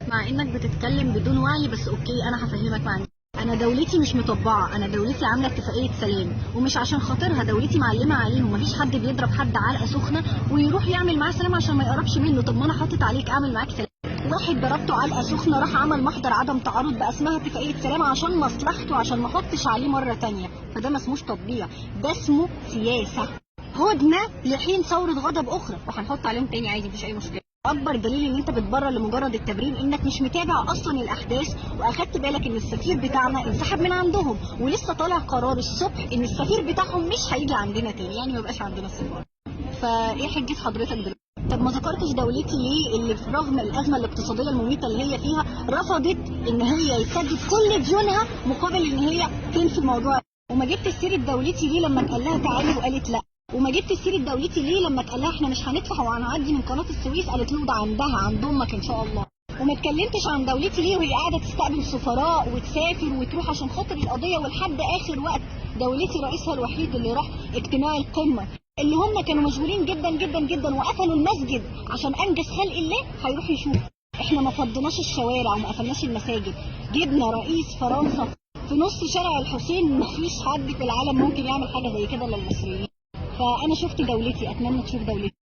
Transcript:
مع انك بتتكلم بدون وعي، بس اوكي انا هفهمك معنى. انا دولتي مش مطبعه، انا دولتي عامله اتفاقيه سلام، ومش عشان خاطرها دولتي معلمه عليهم مفيش حد بيضرب حد علقه سخنه ويروح يعمل معاه سلام عشان ما يقربش منه. طب ما انا حاطط عليك اعمل معاك سلام، واحد ضربته علقه سخنه راح عمل محضر عدم تعارض بقى اسمها اتفاقيه سلام عشان مصلحته، عشان ما احطش عليه مره تانية. فده ما اسموش تطبيع، ده اسمه سياسه. هدنه لحين ثوره غضب اخرى، وهنحط عليهم تاني عادي مفيش اي مشكله. اكبر دليل ان انت بتبرر لمجرد التبرير انك مش متابع اصلا الاحداث، واخدت بالك ان السفير بتاعنا انسحب من عندهم، ولسه طالع قرار الصبح ان السفير بتاعهم مش هيجي عندنا تاني، يعني ما يبقاش عندنا سفاره. فايه حجه حضرتك دلوقتي؟ طب ما ذكرتش دولتي ليه اللي في رغم الازمه الاقتصاديه المميته اللي هي فيها رفضت ان هي يسدد كل ديونها مقابل ان هي تنفي الموضوع؟ وما جبت سيره دولتي ليه لما اتقال لها تعالي وقالت لا؟ وما جبت سيره دولتي ليه لما اتقال لها احنا مش هندفع وهنعدي من قناه السويس؟ قالت له ده عندها عند امك ان شاء الله. وما اتكلمتش عن دولتي ليه وهي قاعده تستقبل سفراء وتسافر وتروح عشان خاطر القضيه، ولحد اخر وقت دولتي رئيسها الوحيد اللي راح اجتماع القمه اللي هم كانوا مشغولين جدا جدا جدا وقفلوا المسجد عشان انجز خلق الله هيروح يشوف. احنا ما فضناش الشوارع وما قفلناش المساجد، جبنا رئيس فرنسا في نص شارع الحسين. مفيش حد في العالم ممكن يعمل حاجه زي كده للمصريين. فانا شفت دولتي، اتمنى تشوف دولتي.